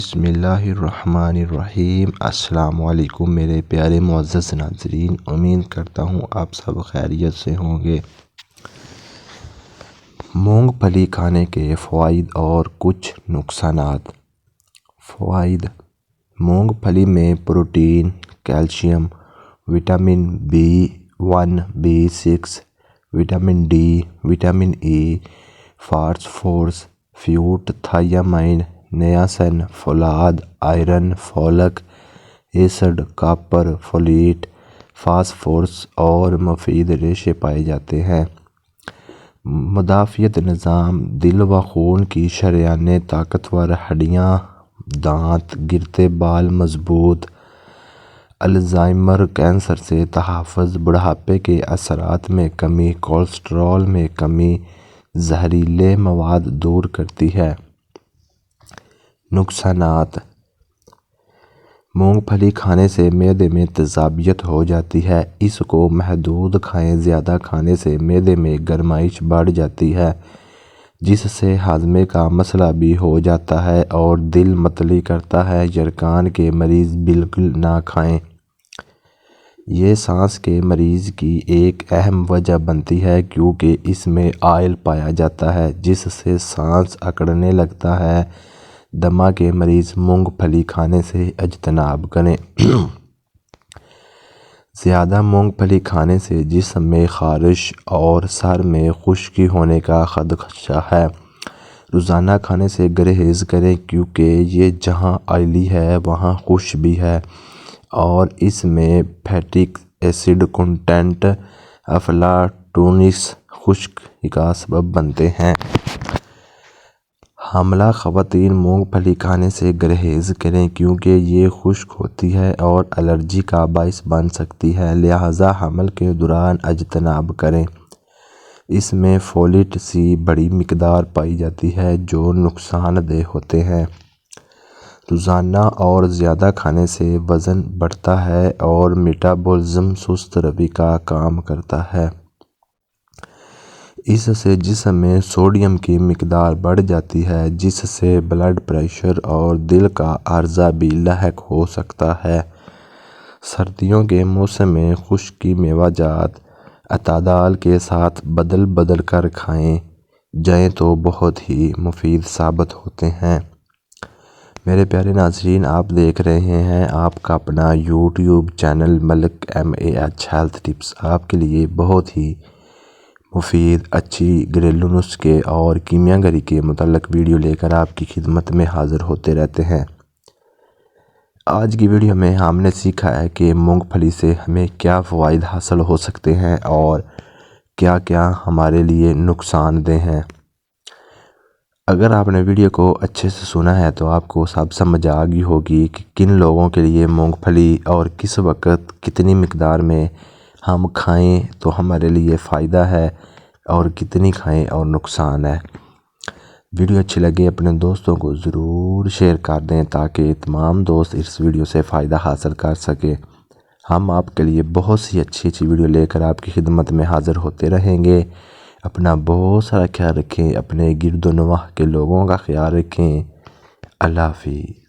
بسم اللہ الرحمن الرحیم۔ السلام علیکم میرے پیارے معزز ناظرین، امید کرتا ہوں آپ سب خیریت سے ہوں گے۔ مونگ پھلی کھانے کے فوائد اور کچھ نقصانات۔ فوائد: مونگ پھلی میں protein, calcium, vitamin B1، B6، vitamin D، vitamin E، phosphorus, فیوٹ، تھیامین، نیاسین، فولاد، iron, folic acid, copper, folate, phosphorus اور مفید ریشے پائے جاتے ہیں۔ مدافعت نظام: دل و خون کی شریانیں طاقتور، ہڈیاں، دانت، گرتے بال مضبوط، الزائمر، کینسر سے تحفظ، بڑھاپے کے اثرات میں کمی، کولیسٹرول میں کمی، زہریلے مواد دور کرتی ہے۔ نقصانات: مونگ پھلی کھانے سے معدے میں تیزابیت ہو جاتی ہے۔ اس کو محدود کھائیں، زیادہ کھانے سے معدے میں گرمائش بڑھ جاتی ہے جس سے ہاضمے کا مسئلہ بھی ہو جاتا ہے اور دل متلی کرتا ہے۔ یرقان کے مریض بالکل نہ کھائیں، یہ سانس کے مریض کی ایک اہم وجہ بنتی ہے کیونکہ اس میں آئل پایا جاتا ہے جس سے سانس اکڑنے لگتا ہے۔ دمہ کے مریض مونگ پھلی کھانے سے اجتناب کریں۔ زیادہ مونگ پھلی کھانے سے جسم میں خارش اور سر میں خشکی ہونے کا خدشہ ہے۔ روزانہ کھانے سے گریز کریں کیونکہ یہ جہاں آئلی ہے وہاں خشک بھی ہے اور اس میں فیٹک ایسڈ کنٹینٹ افلاٹوکسنز خشکی کا سبب بنتے ہیں۔ حاملہ خواتین مونگ پھلی کھانے سے گریز کریں کیونکہ یہ خشک ہوتی ہے اور الرجی کا باعث بن سکتی ہے، لہٰذا حمل کے دوران اجتناب کریں۔ اس میں فولیٹ کی بڑی مقدار پائی جاتی ہے جو نقصان دہ ہوتے ہیں۔ روزانہ اور زیادہ کھانے سے وزن بڑھتا ہے اور میٹابولزم سست روی کا کام کرتا ہے۔ اس سے جسم میں سوڈیم کی مقدار بڑھ جاتی ہے جس سے بلڈ پریشر اور دل کا عارضہ بھی لاحق ہو سکتا ہے۔ سردیوں کے موسم میں خشکی میوہ جات اعتدال کے ساتھ بدل بدل کر کھائے جائیں تو بہت ہی مفید ثابت ہوتے ہیں۔ میرے پیارے ناظرین، آپ دیکھ رہے ہیں آپ کا اپنا یوٹیوب چینل ملک MAH ہیلتھ ٹپس۔ آپ کے لیے بہت ہی مفید، اچھی گھریلو نسخے اور کیمیا گری کے متعلق ویڈیو لے کر آپ کی خدمت میں حاضر ہوتے رہتے ہیں۔ آج کی ویڈیو میں ہم نے سیکھا ہے کہ مونگ پھلی سے ہمیں کیا فوائد حاصل ہو سکتے ہیں اور کیا کیا ہمارے لیے نقصان دہ ہیں۔ اگر آپ نے ویڈیو کو اچھے سے سنا ہے تو آپ کو سب سمجھ آ گئی ہوگی کہ کن لوگوں کے لیے مونگ پھلی اور کس وقت کتنی مقدار میں ہم کھائیں تو ہمارے لیے فائدہ ہے اور کتنی کھائیں اور نقصان ہے۔ ویڈیو اچھی لگے اپنے دوستوں کو ضرور شیئر کر دیں تاکہ تمام دوست اس ویڈیو سے فائدہ حاصل کر سکیں۔ ہم آپ کے لیے بہت سی اچھی ویڈیو لے کر آپ کی خدمت میں حاضر ہوتے رہیں گے۔ اپنا بہت سارا خیال رکھیں، اپنے گرد و نواح کے لوگوں کا خیال رکھیں۔ اللہ حافظ۔